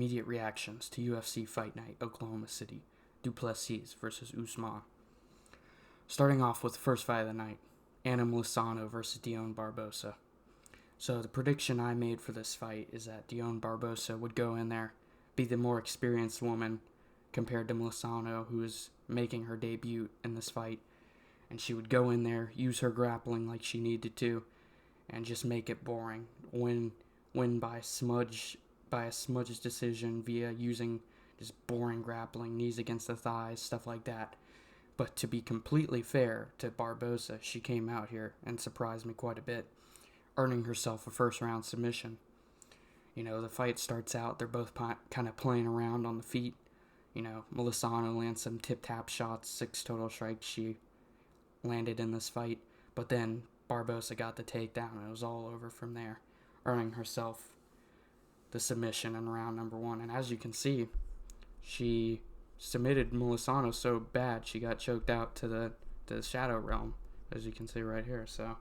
Immediate reactions to UFC Fight Night, Oklahoma City, Plessis versus Usman. Starting off with the first fight of the night, Anna Milosano versus Dione Barbosa. So the prediction I made for this fight is that Dione Barbosa would go in there, be the more experienced woman compared to Milosano, who is making her debut in this fight, and she would go in there, use her grappling like she needed to, and just make it boring. Win by a smudge decision via using just boring grappling, knees against the thighs, stuff like that. But to be completely fair to Barbosa, she came out here and surprised me quite a bit, earning herself a first-round submission. The fight starts out, they're both kind of playing around on the feet. Milosano lands some tip-tap shots, 6 total strikes she landed in this fight. But then Barbosa got the takedown, and it was all over from there, earning herself the submission in round number 1. And as you can see, she submitted Milosano so bad she got choked out to the shadow realm, as you can see right here. So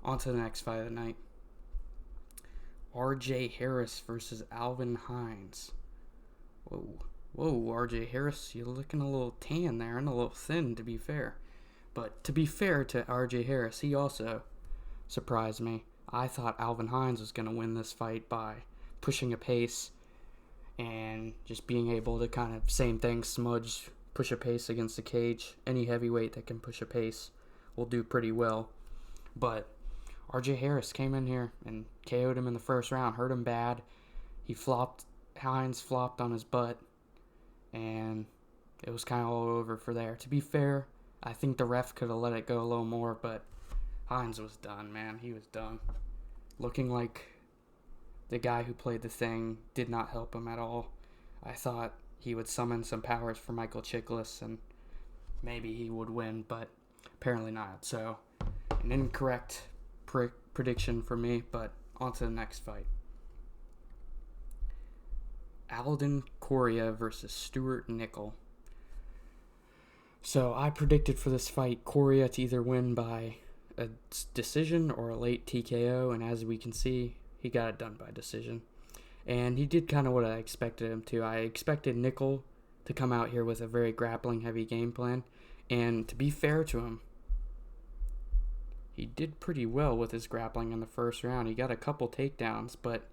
on to the next fight of the night. RJ Harris versus Alvin Hines. Whoa, RJ Harris, you're looking a little tan there and a little thin, to be fair. But to be fair to RJ Harris, he also surprised me. I thought Alvin Hines was going to win this fight by pushing a pace and just being able to kind of, same thing, push a pace against the cage. Any heavyweight that can push a pace will do pretty well. But RJ Harris came in here and KO'd him in the first round, hurt him bad. Hines flopped on his butt, and it was kind of all over for there. To be fair, I think the ref could have let it go a little more, but Hines was done, man. He was done. Looking like the guy who played the Thing did not help him at all. I thought he would summon some powers for Michael Chiklis and maybe he would win, but apparently not. So, an incorrect prediction for me, but on to the next fight. Alden Correa versus Stuart Nickel. So, I predicted for this fight Correa to either win by a decision or a late TKO, and as we can see, he got it done by decision. And he did kind of what I expected him to. I expected Nickel to come out here with a very grappling-heavy game plan. And to be fair to him, he did pretty well with his grappling in the first round. He got a couple takedowns, but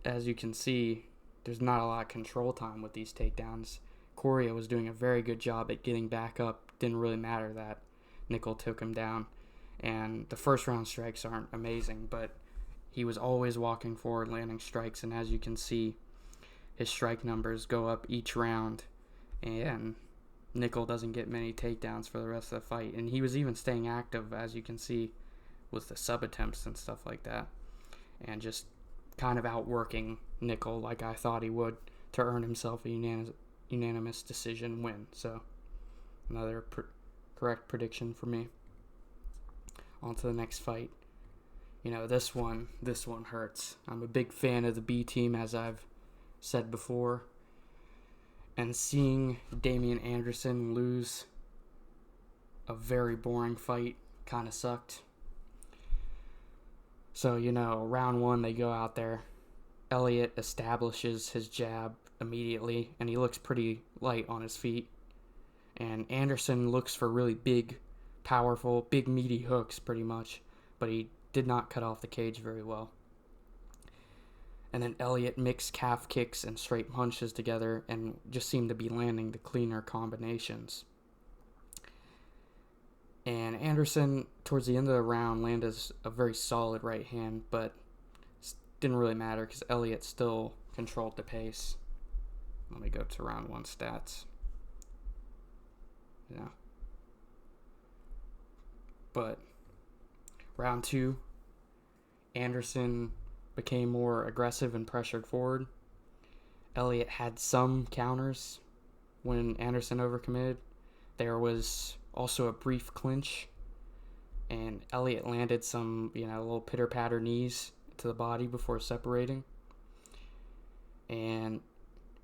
as you can see, there's not a lot of control time with these takedowns. Correa was doing a very good job at getting back up. Didn't really matter that Nickel took him down. And the first round strikes aren't amazing, but he was always walking forward, landing strikes, and as you can see, his strike numbers go up each round, and Nickel doesn't get many takedowns for the rest of the fight. And he was even staying active, as you can see, with the sub attempts and stuff like that, and just kind of outworking Nickel like I thought he would to earn himself a unanimous decision win. So another correct prediction for me. On to the next fight. This one hurts. I'm a big fan of the B team, as I've said before. And seeing Damian Anderson lose a very boring fight kind of sucked. So, round 1, they go out there. Elliott establishes his jab immediately, and he looks pretty light on his feet. And Anderson looks for really big, powerful, big meaty hooks pretty much, but he did not cut off the cage very well. And then Elliott mixed calf kicks and straight punches together and just seemed to be landing the cleaner combinations. And Anderson, towards the end of the round, landed a very solid right hand, but didn't really matter because Elliott still controlled the pace. Let me go to round 1 stats. Yeah. But round 2, Anderson became more aggressive and pressured forward. Elliott had some counters when Anderson overcommitted. There was also a brief clinch, and Elliott landed some, little pitter-patter knees to the body before separating. And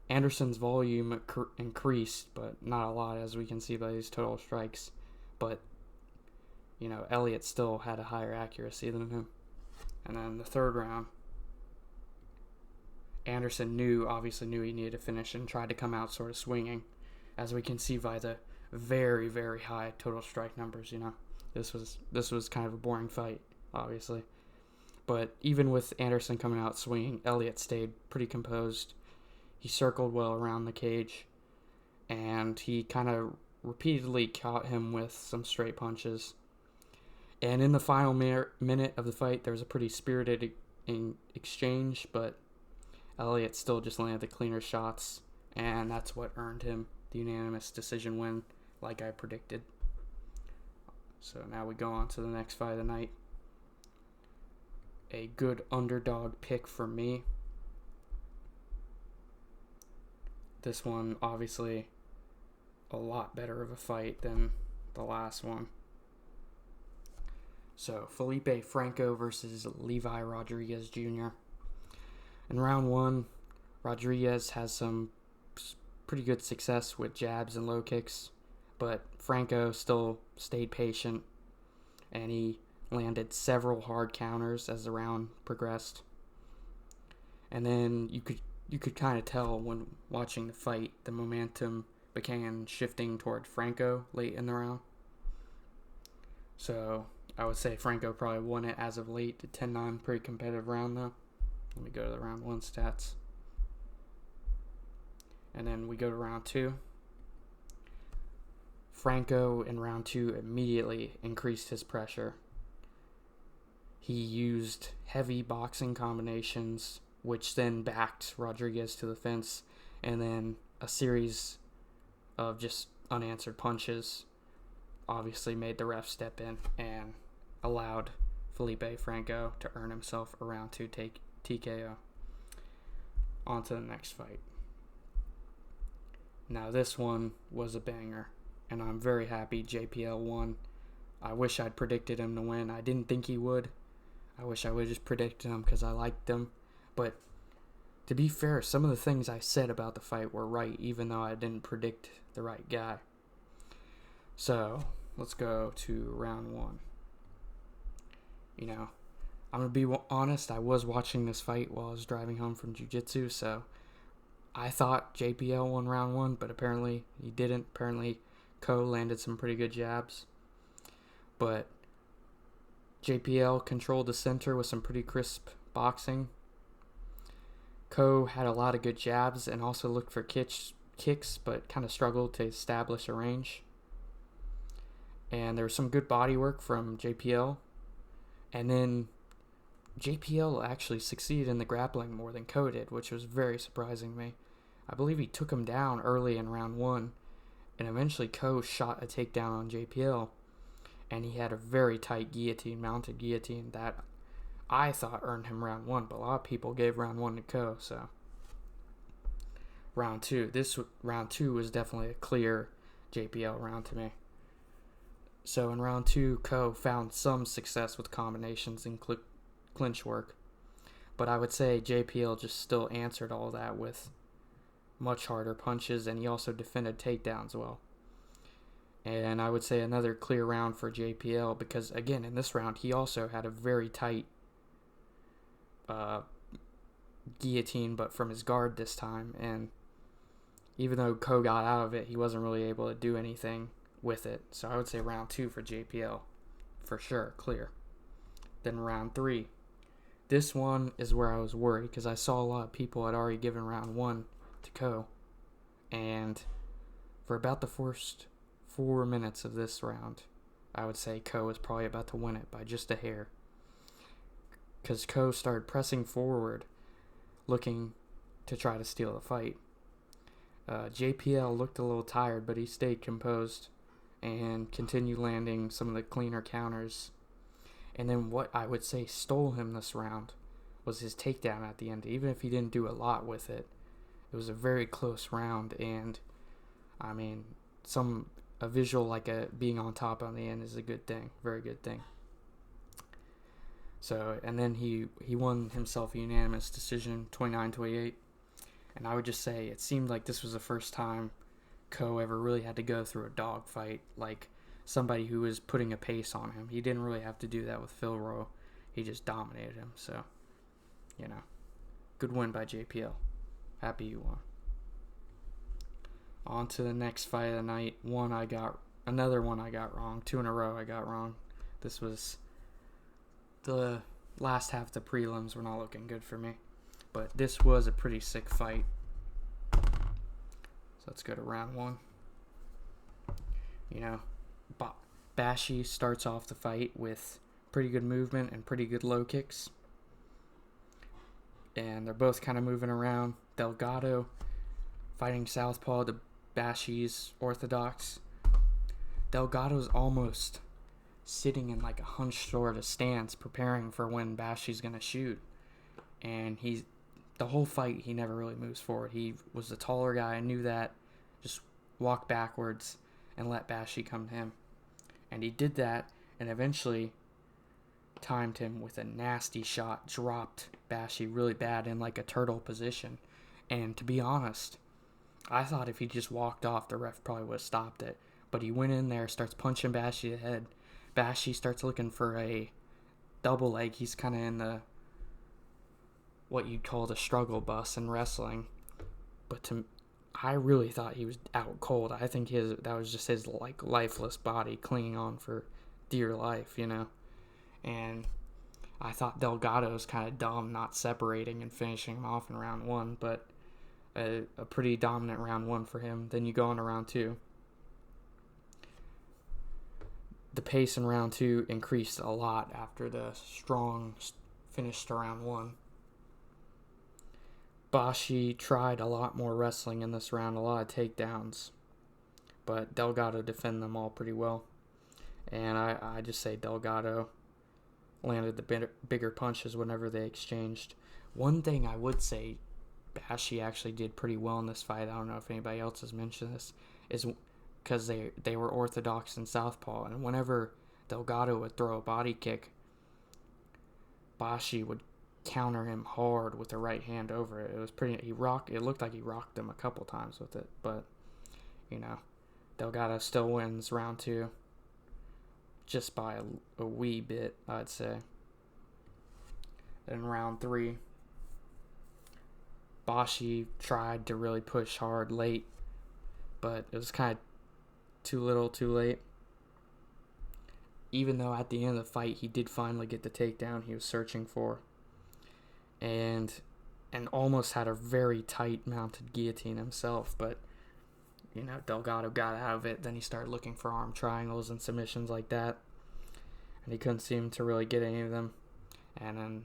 Anderson's volume increased, but not a lot, as we can see by these total strikes. But Elliott still had a higher accuracy than him. And then the third round, Anderson obviously knew he needed to finish and tried to come out sort of swinging, as we can see by the very, very high total strike numbers. This was kind of a boring fight, obviously. But even with Anderson coming out swinging, Elliott stayed pretty composed. He circled well around the cage, and he kind of repeatedly caught him with some straight punches. And in the final minute of the fight, there was a pretty spirited exchange, but Elliott still just landed the cleaner shots, and that's what earned him the unanimous decision win, like I predicted. So now we go on to the next fight of the night. A good underdog pick for me. This one, obviously, a lot better of a fight than the last one. So, Felipe Franco versus Levi Rodriguez Jr. In round one, Rodriguez has some pretty good success with jabs and low kicks, but Franco still stayed patient, and he landed several hard counters as the round progressed. And then you could kind of tell when watching the fight, the momentum began shifting toward Franco late in the round. So I would say Franco probably won it as of late. 10-9, pretty competitive round though. Let me go to the round one stats. And then we go to round two. Franco in round two immediately increased his pressure. He used heavy boxing combinations, which then backed Rodriguez to the fence, and then a series of just unanswered punches obviously made the ref step in and allowed Felipe Franco to earn himself a round two TKO. On to the next fight. Now this one was a banger, and I'm very happy JPL won. I wish I'd predicted him to win. I didn't think he would. I wish I would have just predicted him because I liked him. But to be fair, some of the things I said about the fight were right, even though I didn't predict the right guy. So let's go to round one. I'm going to be honest, I was watching this fight while I was driving home from jiu-jitsu, so I thought JPL won round one, but apparently he didn't. Apparently Ko landed some pretty good jabs. But JPL controlled the center with some pretty crisp boxing. Ko had a lot of good jabs and also looked for kicks, but kind of struggled to establish a range. And there was some good body work from JPL. And then JPL actually succeeded in the grappling more than Ko did, which was very surprising to me. I believe he took him down early in round one, and eventually Ko shot a takedown on JPL. And he had a very tight mounted guillotine that I thought earned him round one, but a lot of people gave round one to Ko. So round two was definitely a clear JPL round to me. So in round two, Ko found some success with combinations and clinch work, but I would say JPL just still answered all that with much harder punches, and he also defended takedowns well. And I would say another clear round for JPL because, again, in this round, he also had a very tight guillotine, but from his guard this time. And even though Ko got out of it, he wasn't really able to do anything with it. So I would say round two for JPL, for sure, clear. Then round three. This one is where I was worried because I saw a lot of people had already given round one to Ko. And for about the first 4 minutes of this round, I would say Ko was probably about to win it by just a hair. Because Ko started pressing forward, looking to try to steal the fight. JPL looked a little tired, but he stayed composed and continued landing some of the cleaner counters. And then what I would say stole him this round was his takedown at the end. Even if he didn't do a lot with it, it was a very close round. And, I mean, a visual like being on top on the end is a good thing. Very good thing. So, and then he won himself a unanimous decision, 29-28. And I would just say it seemed like this was the first time Ko ever really had to go through a dogfight, like somebody who was putting a pace on him. He didn't really have to do that with Phil Rowe. He just dominated him. So, Good win by JPL. Happy you won. On to the next fight of the night. Another one I got wrong. 2 in a row I got wrong. This was the last half of the prelims were not looking good for me. But this was a pretty sick fight. So let's go to round 1. Bashi starts off the fight with pretty good movement and pretty good low kicks. And they're both kind of moving around. Delgado fighting southpaw to Bashi's orthodox. Delgado's almost sitting in like a hunched sort of stance, preparing for when Bashi's going to shoot. And the whole fight, he never really moves forward. He was the taller guy. I knew that. Just walk backwards and let Bashi come to him. And he did that and eventually timed him with a nasty shot. Dropped Bashi really bad in like a turtle position. And to be honest, I thought if he just walked off, the ref probably would have stopped it. But he went in there, starts punching Bashi in the head. Bashi starts looking for a double leg. He's kind of in what you'd call the struggle bus in wrestling. But I really thought he was out cold. I think that was just his like lifeless body clinging on for dear life, And I thought Delgado was kind of dumb not separating and finishing him off in round 1, but a pretty dominant round 1 for him. Then you go on to round 2. The pace in round 2 increased a lot after the strong finish to round 1. Bashi tried a lot more wrestling in this round, a lot of takedowns, but Delgado defended them all pretty well. And I just say Delgado landed the bigger punches whenever they exchanged. One thing I would say Bashi actually did pretty well in this fight, I don't know if anybody else has mentioned this, is because they were orthodox and southpaw, and whenever Delgado would throw a body kick, Bashi would counter him hard with the right hand over it. It was it looked like he rocked him a couple times with it, but Delgado still wins round 2 just by a wee bit, I'd say. Then round 3, Bashi tried to really push hard late, but it was kind of too little too late. Even though at the end of the fight he did finally get the takedown he was searching for, and almost had a very tight mounted guillotine himself, but Delgado got out of it. Then he started looking for arm triangles and submissions like that, and he couldn't seem to really get any of them. And then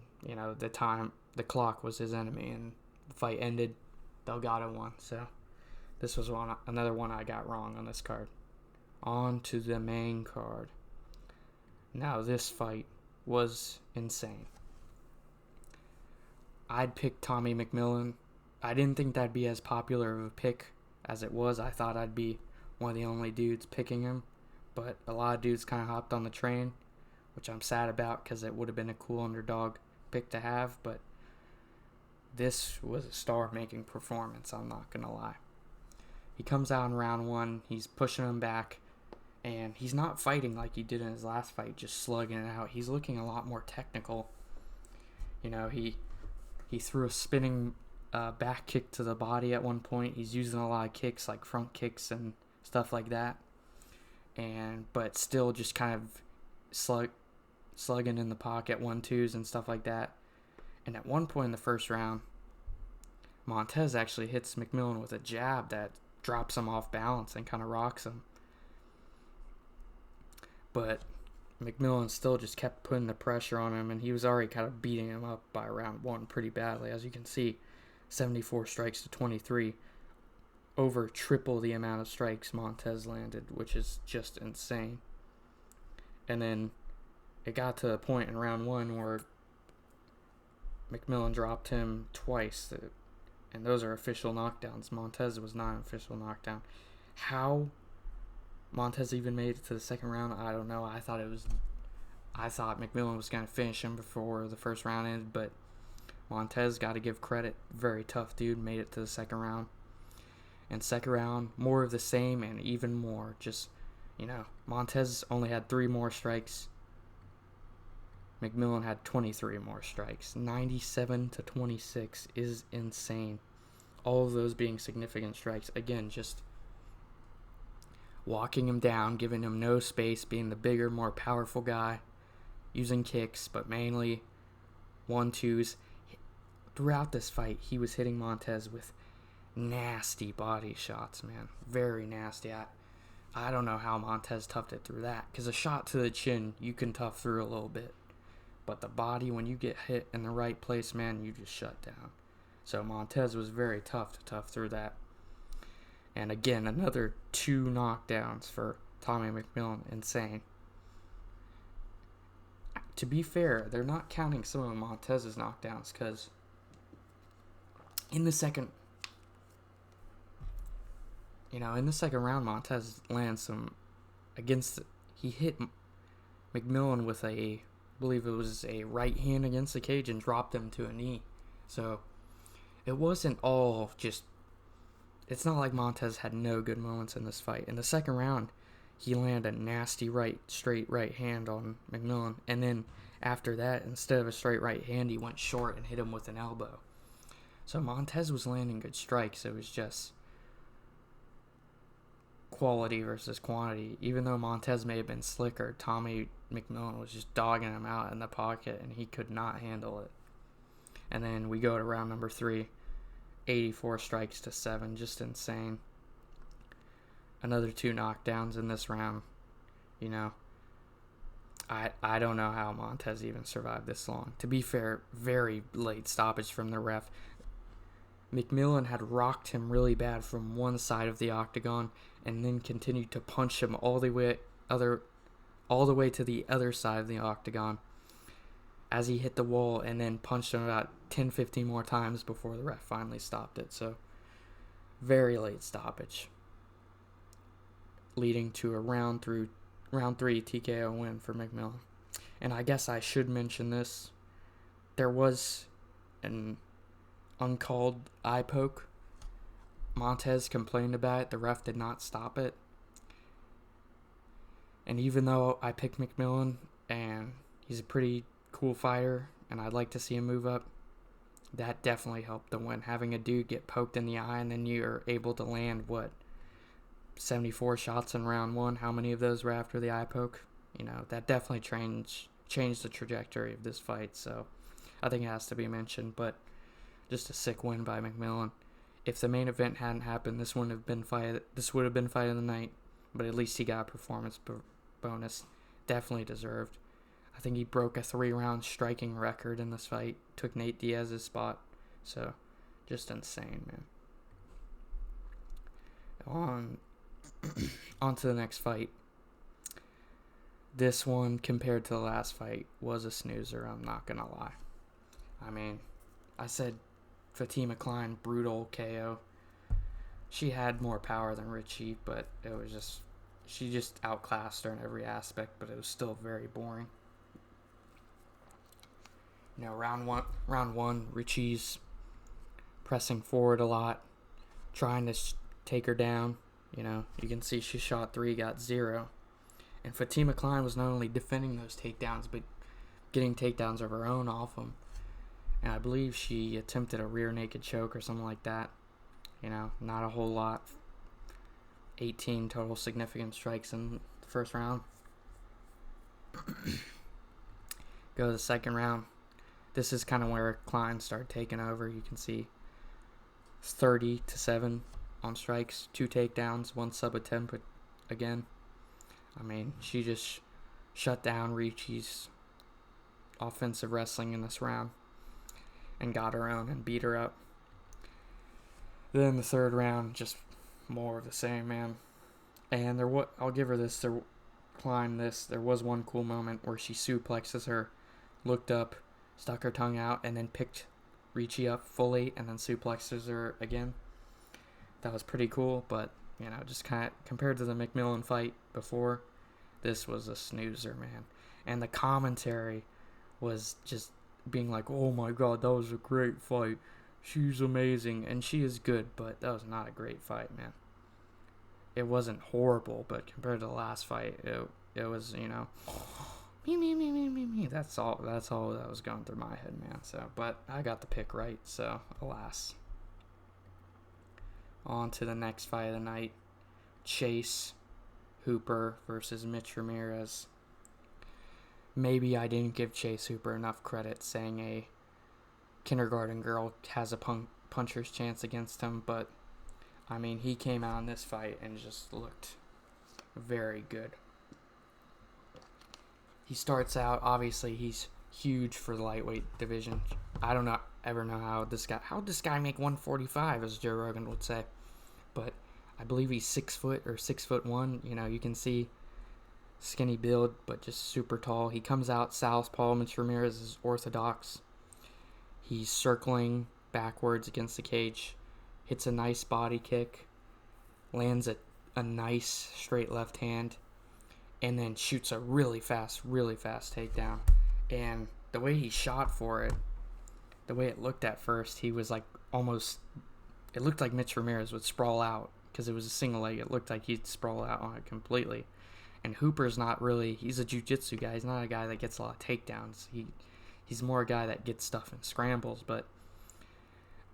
the clock was his enemy, and the fight ended. Delgado won. So this was another one I got wrong on this card. On to the main card. Now this fight was insane. I'd pick Tommy McMillan. I didn't think that'd be as popular of a pick as it was. I thought I'd be one of the only dudes picking him, but a lot of dudes kind of hopped on the train, which I'm sad about because it would have been a cool underdog pick to have, but this was a star-making performance, I'm not going to lie. He comes out in round 1, he's pushing him back, and he's not fighting like he did in his last fight, just slugging it out. He's looking a lot more technical. He threw a spinning back kick to the body at one point. He's using a lot of kicks, like front kicks and stuff like that. But still just kind of slugging in the pocket, 1-2s and stuff like that. And at one point in the first round, Montez actually hits McMillan with a jab that drops him off balance and kind of rocks him. But McMillan still just kept putting the pressure on him, and he was already kind of beating him up by round 1 pretty badly. As you can see, 74 strikes to 23, over triple the amount of strikes Montez landed, which is just insane. And then it got to a point in round 1 where McMillan dropped him twice, and those are official knockdowns. Montez was not an official knockdown. How Montez even made it to the second round, I don't know. I thought McMillan was going to finish him before the first round ended, but Montez, got to give credit, very tough dude, made it to the second round. And second round, more of the same and even more. Just, Montez only had 3 more strikes. McMillan had 23 more strikes. 97 to 26 is insane. All of those being significant strikes. Again, just walking him down, giving him no space, being the bigger, more powerful guy, using kicks, but mainly 1-2s. Throughout this fight, he was hitting Montez with nasty body shots, man. Very nasty. I don't know how Montez toughed it through that, because a shot to the chin, you can tough through a little bit. But the body, when you get hit in the right place, man, you just shut down. So Montez was very tough to tough through that. And again, another 2 knockdowns for Tommy McMillan. Insane. To be fair, they're not counting some of Montez's knockdowns, because in the second round, Montez lands some he hit McMillan with I believe it was a right hand against the cage and dropped him to a knee. So it wasn't all just, it's not like Montez had no good moments in this fight. In the second round, he landed a nasty straight right hand on McMillan. And then after that, instead of a straight right hand, he went short and hit him with an elbow. So Montez was landing good strikes. It was just quality versus quantity. Even though Montez may have been slicker, Tommy McMillan was just dogging him out in the pocket, and he could not handle it. And then we go to round number 3, 84 strikes to 7, just insane. Another 2 knockdowns in this round. I don't know how Montez even survived this long. To be fair, very late stoppage from the ref. McMillan had rocked him really bad from one side of the octagon and then continued to punch him all the way to the other side of the octagon as he hit the wall, and then punched him about 10-15 more times before the ref finally stopped it. So very late stoppage, leading to a round 3 TKO win for McMillan. And I guess I should mention this. There was an uncalled eye poke. Montez complained about it. The ref did not stop it. And even though I picked McMillan and he's a pretty cool fighter and I'd like to see him move up, that definitely helped the win. Having a dude get poked in the eye and then you're able to land 74 shots in round 1. How many of those were after the eye poke? That definitely changed the trajectory of this fight. So I think it has to be mentioned. But just a sick win by McMillan. If the main event hadn't happened, this would have been fight of the night. But at least he got a performance bonus. Definitely deserved. I think he broke a 3-round striking record in this fight. Took Nate Diaz's spot. So just insane, man. On to the next fight. This one, compared to the last fight, was a snoozer, I'm not going to lie. I mean, I said Fatima Klein, brutal KO. She had more power than Richie, but it was just, she just outclassed her in every aspect, but it was still very boring. Round one, Richie's pressing forward a lot, trying to take her down. You can see she shot 3, got 0. And Fatima Klein was not only defending those takedowns, but getting takedowns of her own off them. And I believe she attempted a rear naked choke or something like that. Not a whole lot. 18 total significant strikes in the first round. Go to the second round. This is kind of where Klein started taking over. You can see 30-7 on strikes, 2 takedowns, 1 sub attempt again. I mean, she just shut down Ricci's offensive wrestling in this round and got her own and beat her up. Then the third round, just more of the same, man. And I'll give her this. Klein this. There was one cool moment where she suplexes her, looked up, stuck her tongue out, and then picked Ricci up fully and then suplexes her again. That was pretty cool, but, just kind of compared to the McMillan fight before, this was a snoozer, man. And the commentary was just being like, oh my god, that was a great fight. She's amazing, and she is good, but that was not a great fight, man. It wasn't horrible, but compared to the last fight, it was, Me. That's all that was going through my head, man. So, but I got the pick right, so alas. On to the next fight of the night. Chase Hooper versus Mitch Ramirez. Maybe I didn't give Chase Hooper enough credit saying a kindergarten girl has a puncher's chance against him, but I mean, he came out in this fight and just looked very good. He starts out, obviously he's huge for the lightweight division. I don't ever know how this guy make 145, as Joe Rogan would say. But I believe he's 6 foot or 6'1". You know, you can see skinny build, but just super tall. He comes out southpaw. Mitch Ramirez is orthodox. He's circling backwards against the cage, hits a nice body kick, lands a nice straight left hand, and then shoots a really fast takedown. And the way he shot for it, the way it looked at first, he was like almost, it looked like Mitch Ramirez would sprawl out because it was a single leg. It looked like he'd sprawl out on it completely. And Hooper's not really, he's a jiu-jitsu guy. He's not a guy that gets a lot of takedowns. He's more a guy that gets stuff in scrambles, but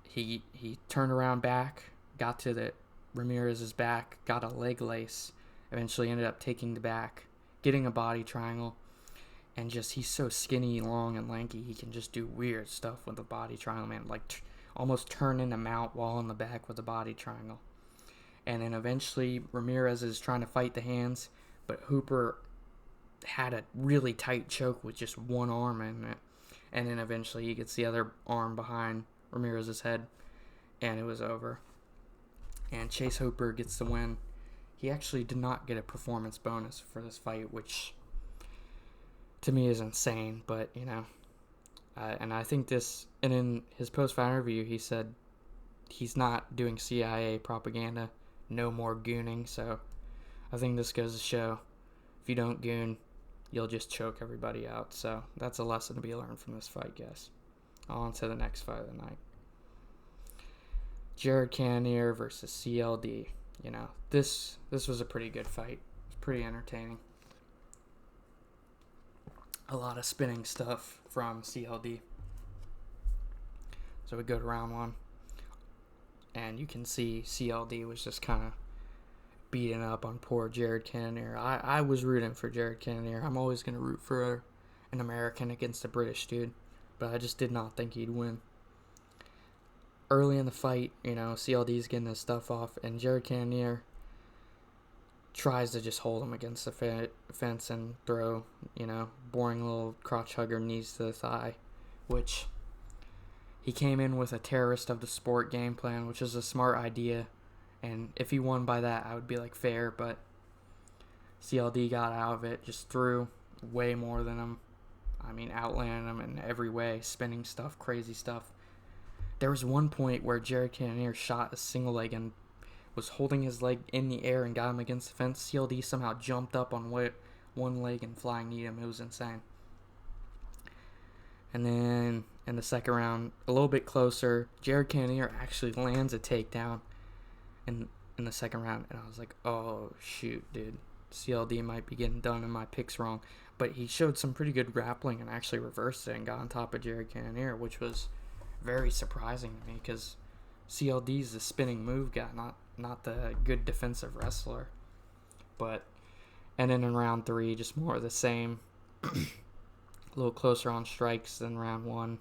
he turned around back, got to the Ramirez's back, got a leg lace, eventually ended up taking the back, getting a body triangle, and just, he's so skinny, long, and lanky, he can just do weird stuff with the body triangle, man, like almost turn into mount while on the back with the body triangle. And then eventually Ramirez is trying to fight the hands, but Hooper had a really tight choke with just one arm in it. And then eventually he gets the other arm behind Ramirez's head, and it was over. And Chase Hooper gets the win. He actually did not get a performance bonus for this fight, which to me is insane, but, you know. And I think this, and in his post-fight interview, he said he's not doing CIA propaganda, no more gooning, so I think this goes to show, if you don't goon, you'll just choke everybody out. So that's a lesson to be learned from this fight, guys. On to the next fight of the night. Jared Cannonier versus CLD. You know, this was a pretty good fight. It was pretty entertaining. A lot of spinning stuff from CLD. So we go to round one. And you can see CLD was just kind of beating up on poor Jared Cannonier. I was rooting for Jared Cannonier. I'm always going to root for an American against a British dude. But I just did not think he'd win. Early in the fight, you know, CLD's getting his stuff off, and Jared Cannonier tries to just hold him against the fence and throw, you know, boring little crotch hugger knees to the thigh, which he came in with a terrorist of the sport game plan, which is a smart idea. And if he won by that, I would be like, fair, but CLD got out of it, just threw way more than him. I mean, outlanded him in every way, spinning stuff, crazy stuff. There was one point where Jared Cannonier shot a single leg and was holding his leg in the air and got him against the fence. CLD somehow jumped up on one leg and flying kneed him. It was insane. And then in the second round, a little bit closer, Jared Cannonier actually lands a takedown in the second round. And I was like, oh, shoot, dude. CLD might be getting done and my pick's wrong. But he showed some pretty good grappling and actually reversed it and got on top of Jared Cannonier, which was very surprising to me because CLD's the spinning move guy, not the good defensive wrestler. And then in round three, just more of the same. A little closer on strikes than round one.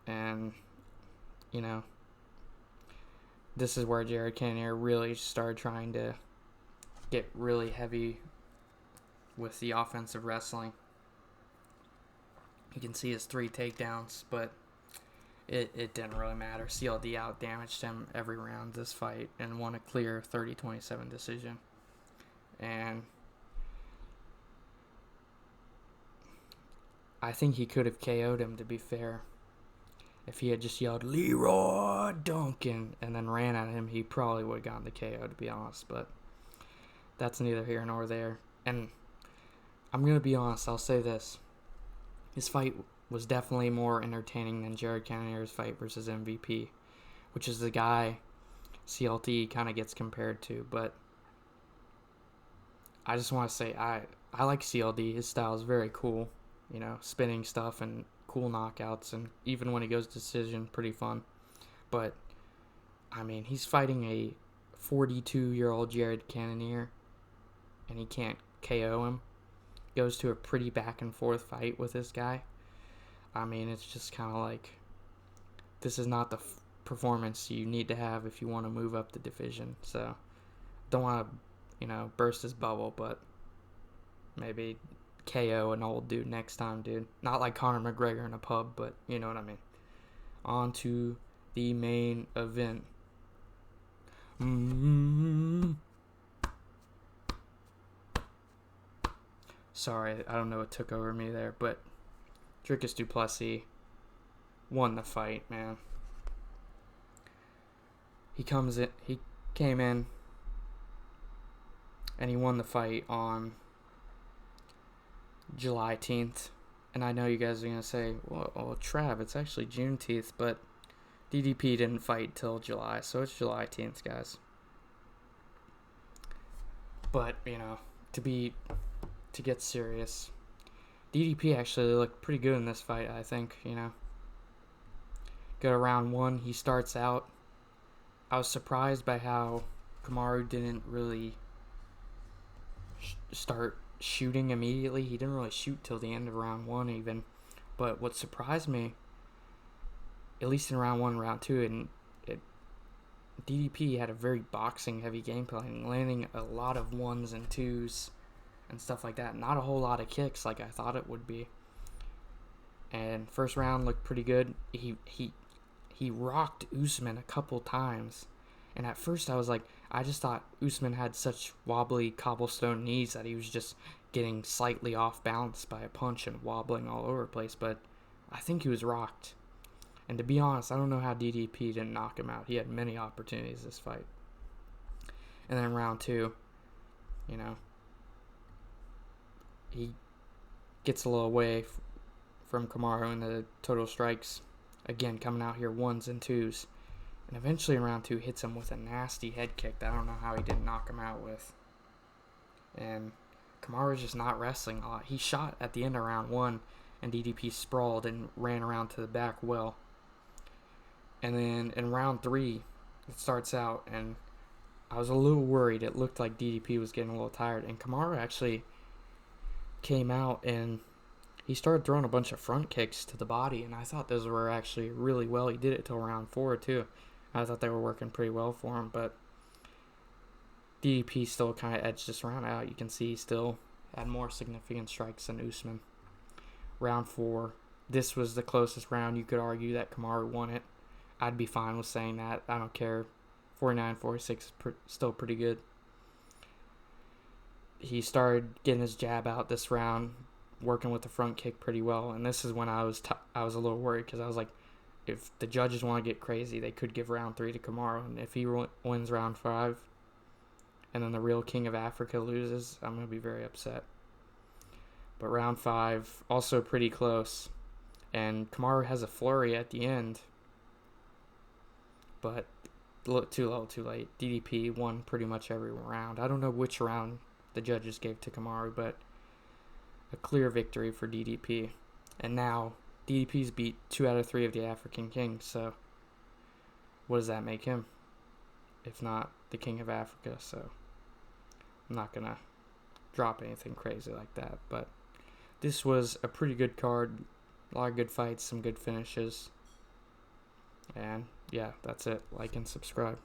And, you know, this is where Jared Cannonier really started trying to get really heavy with the offensive wrestling. You can see his 3 takedowns, but it didn't really matter. CLD out-damaged him every round this fight and won a clear 30-27 decision. And I think he could have KO'd him, to be fair. If he had just yelled, Leroy Duncan, and then ran at him, he probably would have gotten the KO, to be honest. But that's neither here nor there. And I'm going to be honest, I'll say this. His fight was definitely more entertaining than Jared Cannonier's fight versus MVP, which is the guy CLT kind of gets compared to. But I just want to say I I like CLD. His style is very cool. Spinning stuff and cool knockouts, and even when he goes decision, pretty fun. But, I mean, he's fighting a 42-year-old Jared Cannonier, and he can't KO him. Goes to a pretty back-and-forth fight with this guy. I mean, it's just kind of like, this is not the performance you need to have if you want to move up the division. So, don't want to, burst his bubble, but maybe KO an old dude next time, dude. Not like Conor McGregor in a pub, but you know what I mean. On to the main event. Sorry, I don't know what took over me there, but Dricus du Plessis won the fight, man. He came in, and he won the fight on July 10th. And I know you guys are going to say, well, Trav, it's actually Juneteenth, but DDP didn't fight till July, so it's July 10th, guys. But, to get serious, DDP actually looked pretty good in this fight, I think, Go to round one, he starts out. I was surprised by how Kamaru didn't really start shooting immediately. He didn't really shoot till the end of round one even. But what surprised me, at least in round one, round two, DDP had a very boxing heavy game plan, landing a lot of ones and twos and stuff like that. Not a whole lot of kicks like I thought it would be. And first round looked pretty good. He rocked Usman a couple times. And at first I just thought Usman had such wobbly cobblestone knees that he was just getting slightly off balance by a punch and wobbling all over the place. But I think he was rocked. And to be honest, I don't know how DDP didn't knock him out. He had many opportunities this fight. And then round two, he gets a little away from Kamaru in the total strikes. Again, coming out here ones and twos. And eventually in round two hits him with a nasty head kick that I don't know how he didn't knock him out with. And Kamaru's just not wrestling a lot. He shot at the end of round one, and DDP sprawled and ran around to the back well. And then in round three, it starts out, and I was a little worried. It looked like DDP was getting a little tired. And Kamaru actually came out, and he started throwing a bunch of front kicks to the body, and I thought those were actually really well. He did it till round four, too. I thought they were working pretty well for him, but DDP still kind of edged this round out. You can see he still had more significant strikes than Usman. Round four, this was the closest round. You could argue that Kamaru won it. I'd be fine with saying that. I don't care. 49-46 is still pretty good. He started getting his jab out this round, working with the front kick pretty well, and this is when I was a little worried, because I was like, if the judges want to get crazy, they could give round three to Kamaru, and if he wins round five, and then the real King of Africa loses, I'm going to be very upset. But round five, also pretty close, and Kamaru has a flurry at the end, but too little, too late. DDP won pretty much every round. I don't know which round the judges gave to Kamaru, but a clear victory for DDP. And now DDP's beat 2 out of 3 of the African Kings, so what does that make him? If not the King of Africa, so I'm not going to drop anything crazy like that. But this was a pretty good card. A lot of good fights, some good finishes. And yeah, that's it. Like and subscribe.